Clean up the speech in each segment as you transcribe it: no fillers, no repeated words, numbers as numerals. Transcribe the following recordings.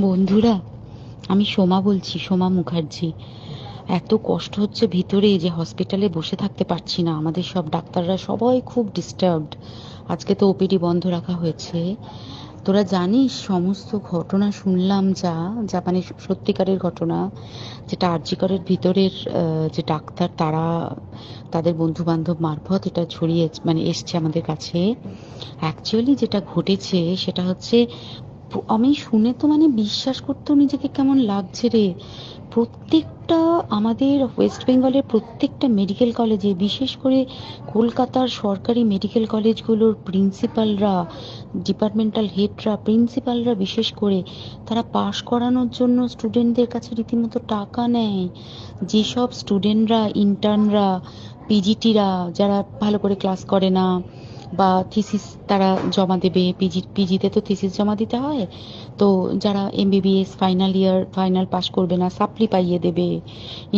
বন্ধুরা, আমি সোমা বলছি, সোমা মুখার্জি। এত কষ্ট হচ্ছে ভিতরে যে হসপিটালে বসে থাকতে পারছি না। আমাদের সব ডাক্তাররা সবাই খুব ডিস্টার্বড। আজকে তো ওপিডি বন্ধ রাখা হয়েছে। তোরা জানিস সমস্ত ঘটনা শুনলাম, যা যা মানে সত্যিকারের ঘটনা, যেটা আরজি করের ভিতরের যে ডাক্তার তারা তাদের বন্ধু বান্ধব মারফত এটা ছড়িয়ে মানে এসছে আমাদের কাছে। অ্যাকচুয়ালি যেটা ঘটেছে সেটা হচ্ছে, আমি শুনে তো মানে বিশ্বাস করতেও নিজেকে কেমন লাগছে রে। প্রত্যেকটা আমাদের ওয়েস্ট বেঙ্গলের প্রত্যেকটা মেডিকেল কলেজে, বিশেষ করে কলকাতার সরকারি মেডিকেল কলেজগুলোর প্রিন্সিপালরা, ডিপার্টমেন্টাল হেডরা, প্রিন্সিপালরা বিশেষ করে, তারা পাশ করানোর জন্য স্টুডেন্টদের কাছে রীতিমতো টাকা নেয়। যেসব স্টুডেন্টরা, ইন্টার্নরা, পিজিটিরা যারা ভালো করে ক্লাস করে না বা থিসিস তারা জমা দেবে, পিজিতে তো থিসিস জমা দিতে হয়, তো যারা MBBS final year final pass করবে না সাপ্লি পাইয়ে দেবে,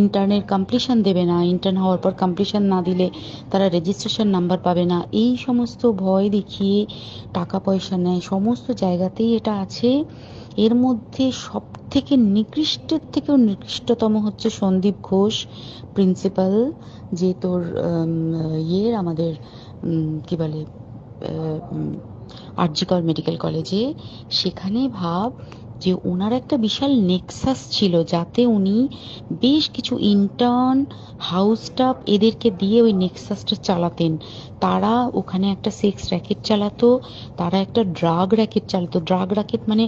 ইন্টার্নের কমপ্লিশন দেবে না, ইন্টার্ন হওয়ার পর কমপ্লিশন না দিলে তারা রেজিস্ট্রেশন নাম্বার পাবে না, এই সমস্ত ভয় দেখিয়ে টাকা পয়সা নেয়। সমস্ত জায়গাতেই এটা আছে। এর মধ্যে সব থেকে নিকৃষ্টের থেকেও নিকৃষ্টতম হচ্ছে সন্দীপ ঘোষ, প্রিন্সিপাল, যে তোর আমাদের কি বলে আরজিকর মেডিকেল কলেজে। সেখানে ভাব যে ওনার একটা বিশাল নেক্সাস ছিল, যাতে উনি বেশ কিছু ইন্টার্ন, হাউস স্টাফ এদেরকে দিয়ে ওই নেক্সাসটা চালাতেন। তারা ওখানে একটা সেক্স র্যাকেট চালাতো, তারা একটা ড্রাগ র্যাকেট চালাতো। ড্রাগ র্যাকেট মানে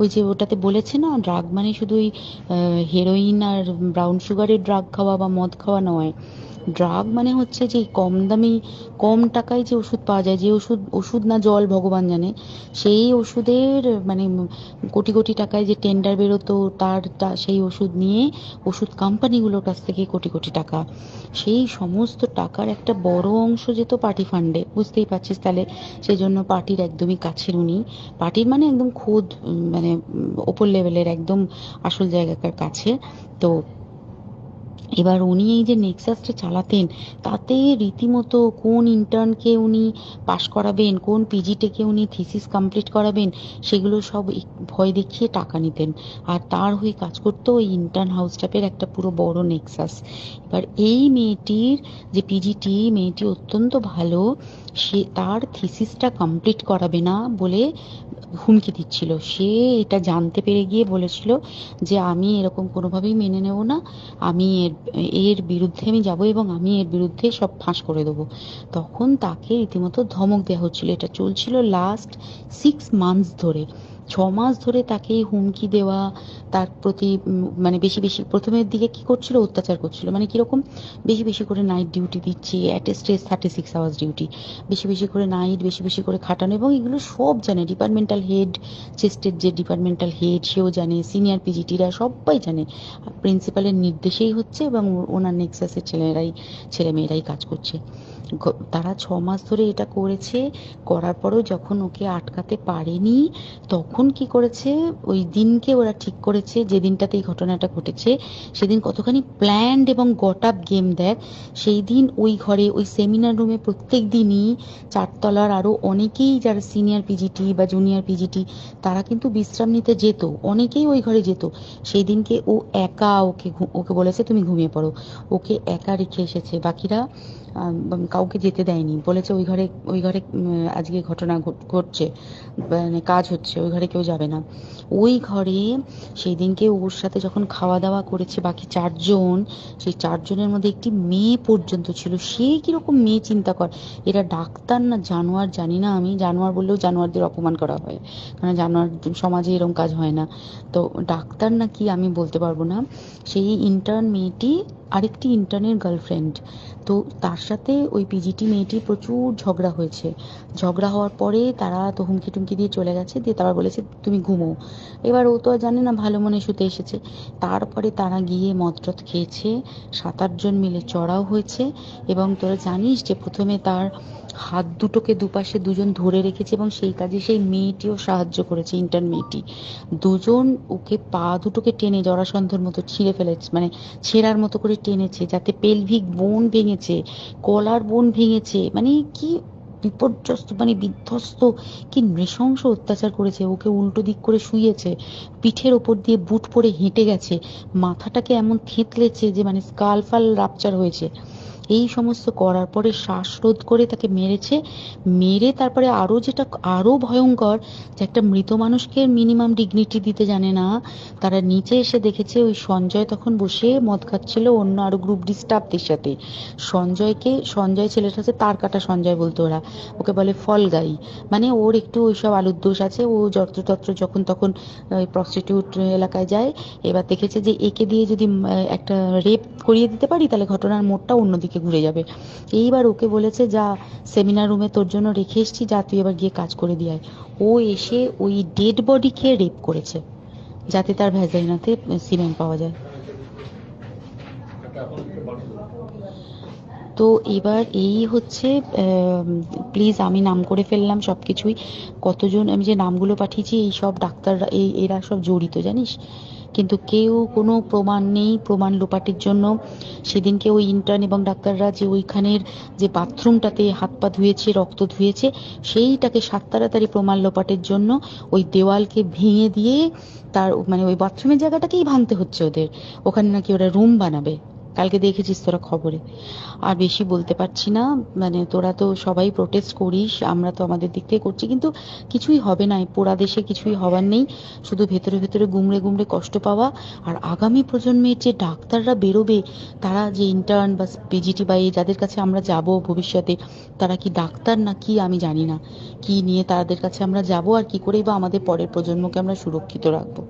ওই যে ওটাতে বলেছে না, ড্রাগ মানে শুধু ওই হেরোইন আর ব্রাউন সুগারের ড্রাগ খাওয়া বা মদ খাওয়া নয়। ড্রাগ মানে হচ্ছে যে কম দামি, কম টাকায় যে ওষুধ পাওয়া যায়, যে ওষুধ, ওষুধ না জল ভগবান জানে, সেই ওষুধের মানে কোটি কোটি টাকায় যে টেন্ডার বেরোতো, সেই ওষুধ নিয়ে ওষুধ কোম্পানিগুলোর কাছ থেকে কোটি কোটি টাকা, সেই সমস্ত টাকার একটা বড় অংশ যেত পার্টি ফান্ডে। বুঝতেই পারছিস তাহলে। সেই জন্য পার্টির একদমই কাছের উনি, পার্টির মানে একদম খোদ মানে ওপর লেভেলের একদম আসল জায়গাকার কাছে। তো এবার উনি এই যে নেক্সাসটা চালাতেন, তাতে রীতিমতো কোন ইন্টার্নকে উনি পাশ করাবেন, কোন পিজিটিকে উনি থিসিস কমপ্লিট করাবেন, সেগুলো সব ভয় দেখিয়ে টাকা নিতেন। আর তার হয়ে কাজ করতো ওই ইন্টার্ন হাউস স্টাফের একটা পুরো বড় নেক্সাস। এবার এই মেয়েটির, যে পিজিটি মেয়েটি অত্যন্ত ভালো, সে তার থিসিসটা কমপ্লিট করাবে না বলে হুমকি দিচ্ছিল। সে এটা জানতে পেরে গিয়ে বলেছিল যে আমি এরকম কোনোভাবেই মেনে নেব না, আমি এর এর বিরুদ্ধে আমি যাব এবং আমি এর বিরুদ্ধে সব ফাঁস করে দেবো। তখন তাকে রীতিমতো ধমক দেওয়া হচ্ছিল। এটা চলছিল লাস্ট 6 মান্থস ধরে। 6 মাস ধরে তাকে এই হুমকি দেওয়া, তার প্রতি মানে বেশি বেশি প্রথমের দিকে কি করছিল, অত্যাচার করছিল। মানে কিরকম, বেশি বেশি করে নাইট ডিউটি দিচ্ছি, at a stress 36 hours duty, বেশি বেশি করে নাইট, বেশি বেশি করে খাটানো। এবং এগুলো সব জানে ডিপার্টমেন্টাল হেড, চেস্টের যে ডিপার্টমেন্টাল হেড সেও জানে, সিনিয়র পিজিটিরা সবাই জানে। প্রিন্সিপালের নির্দেশেই হচ্ছে এবং ওনার নেক্সাসের ছেলেমেয়েরাই কাজ করছে। তারা 6 মাস ধরে এটা করেছে। করার পরেও যখন ওকে আটকাতে পারেনি, তখন কি করেছে, ওই দিনকে ওরা ঠিক করেছে, যে দিনটাতে এই ঘটনাটা ঘটেছে, সেদিন কতখানি প্ল্যান্ড এবং গট আপ গেম দেখ। সেই দিন ওই ঘরে, ওই সেমিনার রুমে প্রত্যেক দিনই চারতলার আরো অনেকেই যারা সিনিয়র পিজিটি বা জুনিয়র পিজিটি, তারা কিন্তু বিশ্রাম নিতে যেত, অনেকেই ওই ঘরে যেত। সেই দিনকে ও একা, ওকে ওকে বলেছে তুমি ঘুমিয়ে পড়ো, ওকে একা রেখে এসেছে। বাকিরা কাউকে যেতে দেয়নি, বলেছে ওই ঘরে আজকে ঘটনা ঘটছে, মানে কাজ হচ্ছে, ওই ঘরে কেউ যাবে না। ওই ঘরে সেই দিনকে ওর সাথে যখন খাওয়া দাওয়া করেছে বাকি 4 জন, সেই 4 জনের মধ্যে একটি মেয়ে পর্যন্ত ছিল। সে কিরকম মেয়ে চিন্তা কর। এরা ডাক্তার না জানোয়ার জানি না, আমি জানোয়ার বললেও জানোয়ারদের অপমান করা হয়, কারণ জানোয়ার সমাজে এরকম কাজ হয় না। তো ডাক্তার না কি আমি বলতে পারবো না। সেই ইন্টার্ন মেয়েটি আরেকটি ইন্টার্নের গার্লফ্রেন্ড। তো তার সাথে ওই পিজিটি মেয়েটি প্রচুর ঝগড়া হয়েছে। ঝগড়া হওয়ার পরে তারা তো হুমকি টুমকি দিয়ে চলে গেছে, দিয়ে তারা বলেছে তুমি ঘুমো। এবার ও তো আর জানে না, ভালো মনে শুতে এসেছে। তারপরে তারা গিয়ে মদটদ খেয়েছে, 7-8 জন মিলে চড়াও হয়েছে। এবং তোরা জানিস যে প্রথমে তার হাত দুটোকে দুপাশে 2 জন ধরে রেখেছে, এবং সেই কাজে সেই মেয়েটিও সাহায্য করেছে, ইন্টার্ন মেয়েটি। 2 জন ওকে পা দুটোকে টেনে জরাসন্ধর মতো ছিঁড়ে ফেলেছে, মানে ছেঁড়ার মতো করে টেনেছে, যাতে পেলভিক বোন ভেঙেছে, কলার বোন ভেঙেছে। মানে কি বিপর্যস্ত মানে বিধ্বস্ত, কি নৃশংস অত্যাচার করেছে। ওকে উল্টো দিক করে শুইয়েছে, পিঠের ওপর দিয়ে বুট পরে হেঁটে গেছে, মাথাটাকে এমন থেঁতলেছে যে মানে স্কাল ফাল রাপচার হয়েছে। এই সমস্ত করার পরে শ্বাসরোধ করে তাকে মেরেছে। মেরে তারপরে আরো যেটা আরো ভয়ঙ্কর, যে একটা মৃত মানুষকে মিনিমাম ডিগনিটি দিতে জানে না। তারা নিচে এসে দেখেছে ওই সঞ্জয় তখন বসে মদ খাচ্ছিল অন্য আরো গ্রুপ ডি স্টাফদের সাথে। সঞ্জয় ছেলেটা হচ্ছে তার কাটা সঞ্জয় বলতো ওরা, ওকে বলে ফল গাই। মানে ওর একটু ওইসব আলুর দোষ আছে, ও যত্রতত্র যখন তখন প্রস্টিটিউট এলাকায় যায়। এবার দেখেছে যে একে দিয়ে যদি একটা রেপ করিয়ে দিতে পারি তাহলে ঘটনার মোড়টা অন্যদিকে ঘুরে যাবে। এইবার ওকে বলেছে, যা সেমিনার রুমে তোর জন্য রেখে এসেছি, যা তুই এবার গিয়ে কাজ করে দিয়ে আয়। ও এসে ওই ডেড বডিকে রেপ করেছে যাতে তার ভ্যাজাইনাতে সিমেন্ট পাওয়া যায়। তো এবার এই হচ্ছে, প্লিজ আমি নাম করে ফেললাম সবকিছুই। কতজন আমি যে নামগুলো পাঠিয়েছি এই সব ডাক্তাররা, এরা সব জড়িত জানিস। কিন্তু কেউ কোনো প্রমাণ নেই, প্রমাণ লোপাটের জন্য সেদিনকে ওই ইন্টার্ন এবং ডাক্তাররা যে ওইখানের যে বাথরুমটাতে হাত পা ধুয়েছে, রক্ত ধুয়েছে, সেইটাকে সাত তাড়াতাড়ি প্রমাণ লোপাটের জন্য ওই দেওয়ালকে ভেঙে দিয়ে তার মানে ওই বাথরুমের জায়গাটাকেই ভাঙতে হচ্ছে ওদের। ওখানে নাকি ওরা রুম বানাবে, কালকে দেখেছিস তোরা খবরে। আর বেশি বলতে পারছি না, মানে তোরা তো সবাই প্রোটেস্ট করিস, আমরা তো আমাদের দিক থেকে করছি, কিন্তু কিছুই হবে না। এই পোড়া দেশে কিছুই হবার নেই, শুধু ভেতরে ভেতরে গুমড়ে গুমড়ে কষ্ট পাওয়া। আর আগামী প্রজন্মের যে ডাক্তাররা বেরোবে, তারা যে ইন্টার্ন বা পিজিটি বা যাদের কাছে আমরা যাব ভবিষ্যতে, তারা কি ডাক্তার না কি আমি জানি না, কি নিয়ে তাদের কাছে আমরা যাব আর কি করেই বা আমাদের পরের প্রজন্মকে আমরা সুরক্ষিত রাখবো।